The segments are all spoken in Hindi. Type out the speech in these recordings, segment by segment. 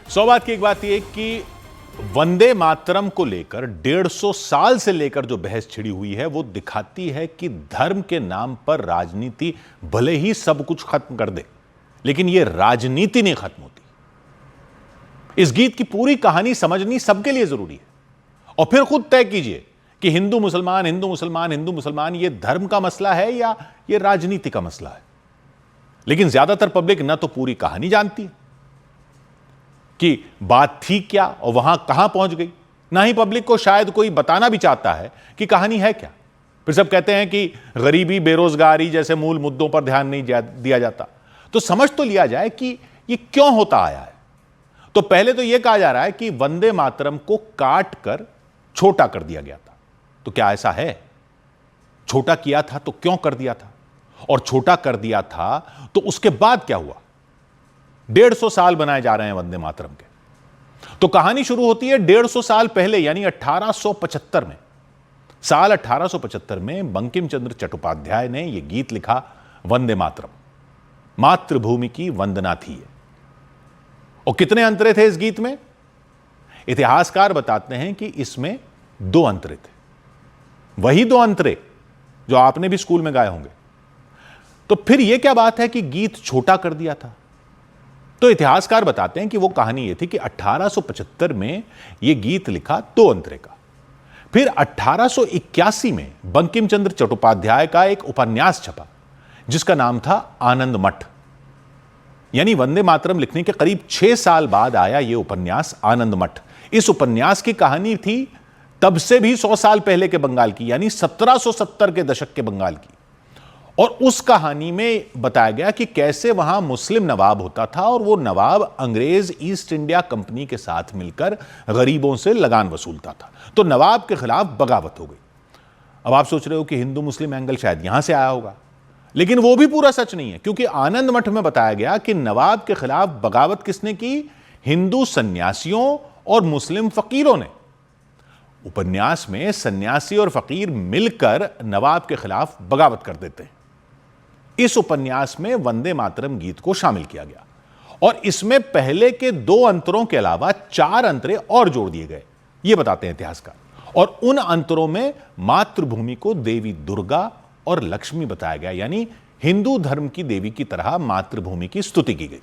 सौ बात की एक बात यह कि वंदे मातरम को लेकर 150 साल से लेकर जो बहस छिड़ी हुई है वो दिखाती है कि धर्म के नाम पर राजनीति भले ही सब कुछ खत्म कर दे, लेकिन यह राजनीति नहीं खत्म होती। इस गीत की पूरी कहानी समझनी सबके लिए जरूरी है और फिर खुद तय कीजिए कि हिंदू मुसलमान हिंदू मुसलमान हिंदू मुसलमान यह धर्म का मसला है या यह राजनीति का मसला है। लेकिन ज्यादातर पब्लिक ना तो पूरी कहानी जानती है कि बात थी क्या और वहां कहां पहुंच गई, ना ही पब्लिक को शायद कोई बताना भी चाहता है कि कहानी है क्या। फिर सब कहते हैं कि गरीबी बेरोजगारी जैसे मूल मुद्दों पर ध्यान नहीं दिया जाता। तो समझ तो लिया जाए कि ये क्यों होता आया है। तो पहले तो यह कहा जा रहा है कि वंदे मातरम को काट कर छोटा कर दिया गया था। तो क्या ऐसा है? छोटा किया था तो क्यों कर दिया था, और छोटा कर दिया था तो उसके बाद क्या हुआ? 150 साल बनाए जा रहे हैं वंदे मातरम के। तो कहानी शुरू होती है 150 साल पहले, यानी 1875 में। साल 1875 में बंकिम चंद्र चट्टोपाध्याय ने यह गीत लिखा, वंदे मातरम, मातृभूमि की वंदना थी ये। और कितने अंतरे थे इस गीत में? इतिहासकार बताते हैं कि इसमें 2 अंतरे थे, वही 2 अंतरे जो आपने भी स्कूल में गाए होंगे। तो फिर यह क्या बात है कि गीत छोटा कर दिया था? तो इतिहासकार बताते हैं कि वो कहानी यह थी कि 1875 में यह गीत लिखा 2 अंतरे का। फिर 1881 में बंकिम चंद्र चट्टोपाध्याय का एक उपन्यास छपा जिसका नाम था आनंद मठ। यानी वंदे मातरम लिखने के करीब 6 साल बाद आया यह उपन्यास आनंद मठ। इस उपन्यास की कहानी थी तब से भी 100 साल पहले के बंगाल की, यानी 1770 के दशक के बंगाल की। और उस कहानी में बताया गया कि कैसे वहां मुस्लिम नवाब होता था और वो नवाब अंग्रेज ईस्ट इंडिया कंपनी के साथ मिलकर गरीबों से लगान वसूलता था। तो नवाब के खिलाफ बगावत हो गई। अब आप सोच रहे हो कि हिंदू मुस्लिम एंगल शायद यहां से आया होगा, लेकिन वो भी पूरा सच नहीं है, क्योंकि आनंद मठ में बताया गया कि नवाब के खिलाफ बगावत किसने की? हिंदू सन्यासियों और मुस्लिम फकीरों ने। उपन्यास में सन्यासी और फकीर मिलकर नवाब के खिलाफ बगावत कर देते हैं। इस उपन्यास में वंदे मातरम गीत को शामिल किया गया और इसमें पहले के 2 अंतरों के अलावा 4 अंतरे और जोड़ दिए गए, ये बताते हैं इतिहासकार। और उन अंतरों में मातृभूमि को देवी दुर्गा और लक्ष्मी बताया गया, यानी हिंदू धर्म की देवी की तरह मातृभूमि की स्तुति की गई।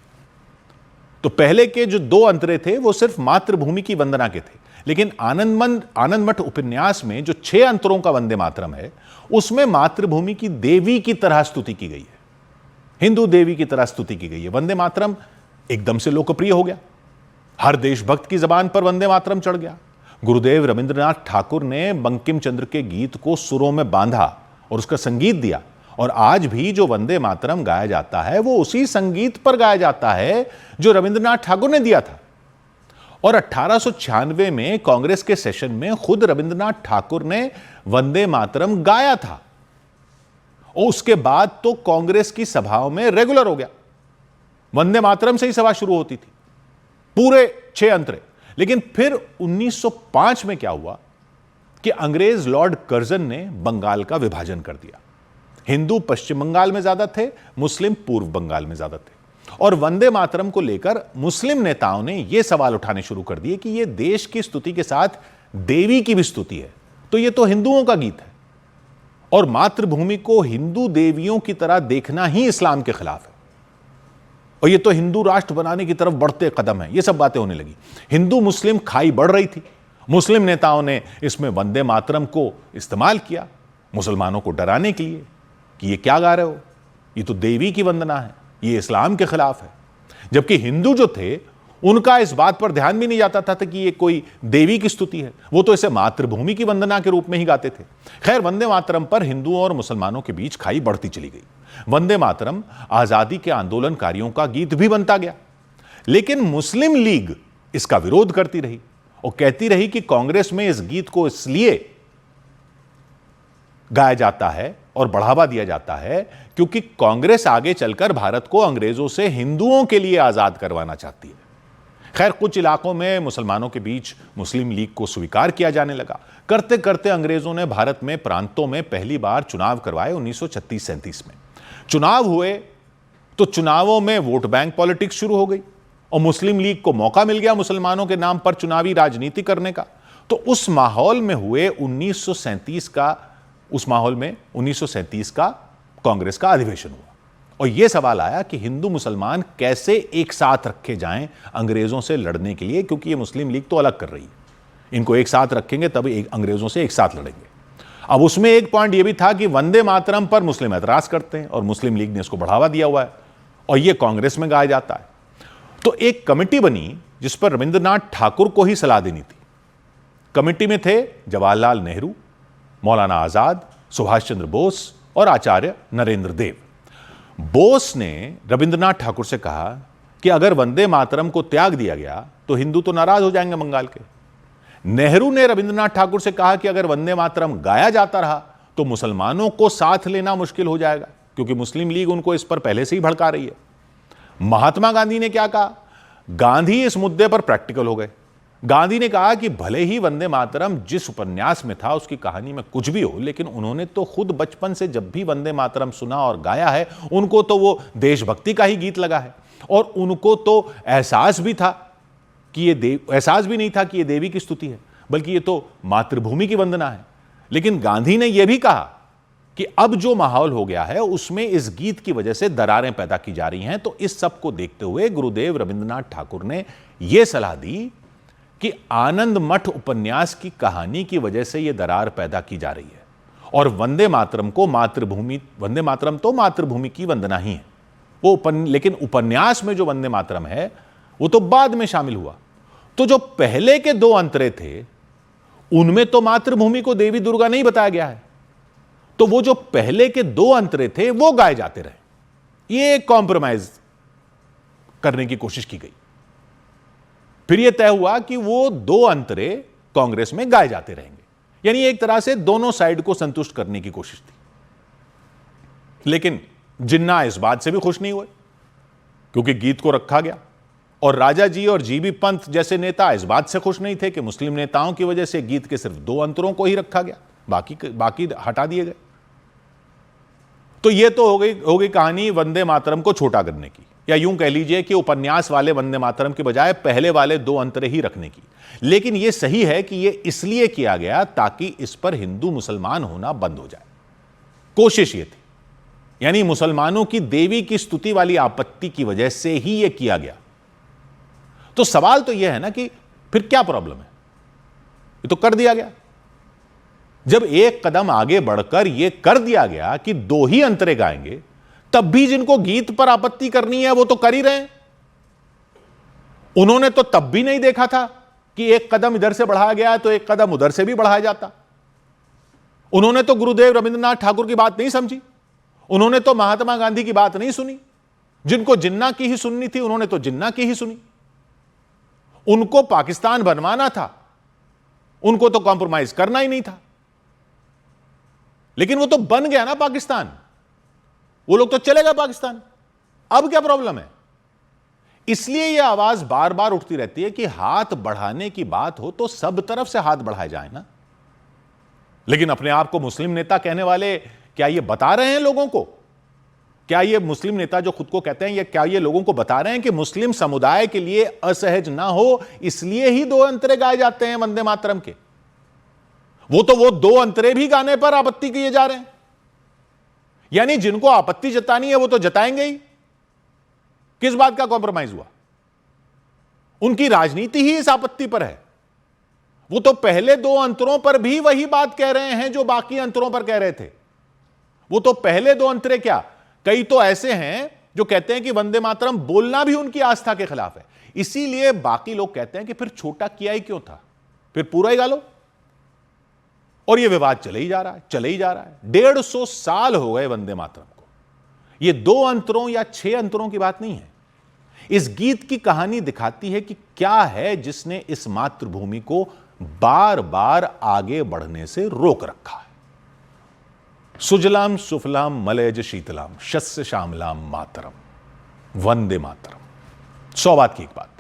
तो पहले के जो 2 अंतरे थे वो सिर्फ मातृभूमि की वंदना के थे, लेकिन आनंद मठ उपन्यास में जो 6 अंतरों का वंदे मातरम है उसमें मातृभूमि की देवी की तरह स्तुति की गई है, हिंदू देवी की तरह स्तुति की गई है। वंदे मातरम एकदम से लोकप्रिय हो गया, हर देशभक्त की जबान पर वंदे मातरम चढ़ गया। गुरुदेव रविंद्रनाथ ठाकुर ने बंकिम चंद्र के गीत को सुरों में बांधा और उसका संगीत दिया, और आज भी जो वंदे मातरम गाया जाता है वो उसी संगीत पर गाया जाता है जो रविंद्रनाथ ठाकुर ने दिया था। और 1896 में कांग्रेस के सेशन में खुद रविंद्रनाथ ठाकुर ने वंदे मातरम गाया था और उसके बाद तो कांग्रेस की सभाओं में रेगुलर हो गया। वंदे मातरम से ही सभा शुरू होती थी, पूरे 6 अंतरे। लेकिन फिर 1905 में क्या हुआ कि अंग्रेज लॉर्ड कर्जन ने बंगाल का विभाजन कर दिया। हिंदू पश्चिम बंगाल में ज्यादा थे, मुस्लिम पूर्व बंगाल में ज्यादा थे। और वंदे मातरम को लेकर मुस्लिम नेताओं ने यह सवाल उठाने शुरू कर दिए कि यह देश की स्तुति के साथ देवी की भी स्तुति है, तो यह तो हिंदुओं का गीत है और मातृभूमि को हिंदू देवियों की तरह देखना ही इस्लाम के खिलाफ है, और यह तो हिंदू राष्ट्र बनाने की तरफ बढ़ते कदम है। यह सब बातें होने लगी। हिंदू मुस्लिम खाई बढ़ रही थी। मुस्लिम नेताओं ने इसमें वंदे मातरम को इस्तेमाल किया मुसलमानों को डराने के लिए कि ये क्या गा रहे हो, ये तो देवी की वंदना है, ये इस्लाम के खिलाफ है। जबकि हिंदू जो थे उनका इस बात पर ध्यान भी नहीं जाता था कि ये कोई देवी की स्तुति है, वो तो इसे मातृभूमि की वंदना के रूप में ही गाते थे। खैर, वंदे मातरम पर हिंदुओं और मुसलमानों के बीच खाई बढ़ती चली गई। वंदे मातरम आजादी के आंदोलनकारियों का गीत भी बनता गया, लेकिन मुस्लिम लीग इसका विरोध करती रही और कहती रही कि कांग्रेस में इस गीत को इसलिए गाया जाता है और बढ़ावा दिया जाता है क्योंकि कांग्रेस आगे चलकर भारत को अंग्रेजों से हिंदुओं के लिए आजाद करवाना चाहती है। खैर, कुछ इलाकों में मुसलमानों के बीच मुस्लिम लीग को स्वीकार किया जाने लगा। करते करते अंग्रेजों ने भारत में प्रांतों में पहली बार चुनाव करवाए 1936-37 में। चुनाव हुए तो चुनावों में वोट बैंक पॉलिटिक्स शुरू हो गई। और मुस्लिम लीग को मौका मिल गया मुसलमानों के नाम पर चुनावी राजनीति करने का। तो उस माहौल में हुए 1937 का कांग्रेस का अधिवेशन हुआ और यह सवाल आया कि हिंदू मुसलमान कैसे एक साथ रखे जाएं अंग्रेजों से लड़ने के लिए, क्योंकि ये मुस्लिम लीग तो अलग कर रही है, इनको एक साथ रखेंगे तब अंग्रेजों से एक साथ लड़ेंगे। अब उसमें एक पॉइंट यह भी था कि वंदे मातरम पर मुस्लिम एतराज करते हैं और मुस्लिम लीग ने इसको बढ़ावा दिया हुआ है और यह कांग्रेस में गाया जाता है। तो एक कमेटी बनी जिस पर रविंद्रनाथ ठाकुर को ही सलाह देनी थी। कमेटी में थे जवाहरलाल नेहरू, मौलाना आजाद, सुभाष चंद्र बोस और आचार्य नरेंद्र देव। बोस ने रविंद्रनाथ ठाकुर से कहा कि अगर वंदे मातरम को त्याग दिया गया तो हिंदू तो नाराज हो जाएंगे बंगाल के। नेहरू ने रविंद्रनाथ ठाकुर से कहा कि अगर वंदे मातरम गाया जाता रहा तो मुसलमानों को साथ लेना मुश्किल हो जाएगा, क्योंकि मुस्लिम लीग उनको इस पर पहले से ही भड़का रही है। महात्मा गांधी ने क्या कहा? गांधी इस मुद्दे पर प्रैक्टिकल हो गए। गांधी ने कहा कि भले ही वंदे मातरम जिस उपन्यास में था उसकी कहानी में कुछ भी हो, लेकिन उन्होंने तो खुद बचपन से जब भी वंदे मातरम सुना और गाया है उनको तो वो देशभक्ति का ही गीत लगा है और उनको तो एहसास भी नहीं था कि ये देवी की स्तुति है, बल्कि ये तो मातृभूमि की वंदना है। लेकिन गांधी ने यह भी कहा कि अब जो माहौल हो गया है उसमें इस गीत की वजह से दरारें पैदा की जा रही हैं। तो इस सब को देखते हुए गुरुदेव रविंद्रनाथ ठाकुर ने यह सलाह दी कि आनंद मठ उपन्यास की कहानी की वजह से यह दरार पैदा की जा रही है और वंदे मातरम तो मातृभूमि की वंदना ही है लेकिन उपन्यास में जो वंदे मातरम है वो तो बाद में शामिल हुआ। तो जो पहले के दो अंतरे थे उनमें तो मातृभूमि को देवी दुर्गा नहीं बताया गया है, तो वो जो पहले के दो अंतरे थे वो गाए जाते रहे। ये कॉम्प्रोमाइज करने की कोशिश की गई। फिर यह तय हुआ कि वो दो अंतरे कांग्रेस में गाए जाते रहेंगे, यानी एक तरह से दोनों साइड को संतुष्ट करने की कोशिश थी। लेकिन जिन्ना इस बात से भी खुश नहीं हुए क्योंकि गीत को रखा गया, और राजा जी और जीबी पंत जैसे नेता इस बात से खुश नहीं थे कि मुस्लिम नेताओं की वजह से गीत के सिर्फ दो अंतरों को ही रखा गया, बाकी हटा दिए गए। तो यह तो हो गई कहानी वंदे मातरम को छोटा करने की, या यूं कह लीजिए कि उपन्यास वाले वंदे मातरम के बजाय पहले वाले दो अंतरे ही रखने की। लेकिन यह सही है कि यह इसलिए किया गया ताकि इस पर हिंदू मुसलमान होना बंद हो जाए। कोशिश यह थी, यानी मुसलमानों की देवी की स्तुति वाली आपत्ति की वजह से ही यह किया गया। तो सवाल तो यह है ना कि फिर क्या प्रॉब्लम है? ये तो कर दिया गया। जब एक कदम आगे बढ़कर यह कर दिया गया कि दो ही अंतरे गाएंगे, तब भी जिनको गीत पर आपत्ति करनी है वो तो कर ही रहे हैं। उन्होंने तो तब भी नहीं देखा था कि एक कदम इधर से बढ़ाया गया है तो एक कदम उधर से भी बढ़ाया जाता। उन्होंने तो गुरुदेव रविंद्रनाथ ठाकुर की बात नहीं समझी, उन्होंने तो महात्मा गांधी की बात नहीं सुनी। जिनको जिन्ना की ही सुननी थी उन्होंने तो जिन्ना की ही सुनी। उनको पाकिस्तान बनवाना था, उनको तो कॉम्प्रोमाइज करना ही नहीं था। लेकिन वो तो बन गया ना पाकिस्तान, वो लोग तो चले गए पाकिस्तान। अब क्या प्रॉब्लम है? इसलिए यह आवाज बार बार उठती रहती है कि हाथ बढ़ाने की बात हो तो सब तरफ से हाथ बढ़ाए जाए ना। लेकिन अपने आप को मुस्लिम नेता कहने वाले क्या ये बता रहे हैं लोगों को? क्या ये मुस्लिम नेता जो खुद को कहते हैं, ये क्या ये लोगों को बता रहे हैं कि मुस्लिम समुदाय के लिए असहज ना हो इसलिए ही दो अंतरे गाए जाते हैं वंदे मातरम के? वो दो अंतरे भी गाने पर आपत्ति किए जा रहे हैं। यानी जिनको आपत्ति जतानी है वो तो जताएंगे ही। किस बात का कॉम्प्रोमाइज हुआ? उनकी राजनीति ही इस आपत्ति पर है। वो तो पहले दो अंतरों पर भी वही बात कह रहे हैं जो बाकी अंतरों पर कह रहे थे। वो तो पहले दो अंतरे क्या, कई तो ऐसे हैं जो कहते हैं कि वंदे मातरम बोलना भी उनकी आस्था के खिलाफ है। इसीलिए बाकी लोग कहते हैं कि फिर छोटा किया ही क्यों था, फिर पूरा ही गा लो। और यह विवाद चले ही जा रहा है। 150 साल हो गए वंदे मातरम को। यह दो अंतरों या 6 अंतरों की बात नहीं है। इस गीत की कहानी दिखाती है कि क्या है जिसने इस मातृभूमि को बार बार आगे बढ़ने से रोक रखा है। सुजलाम सुफलाम मलयज शीतलाम शस्य श्यामलाम मातरम, वंदे मातरम। 100 बात की एक बात।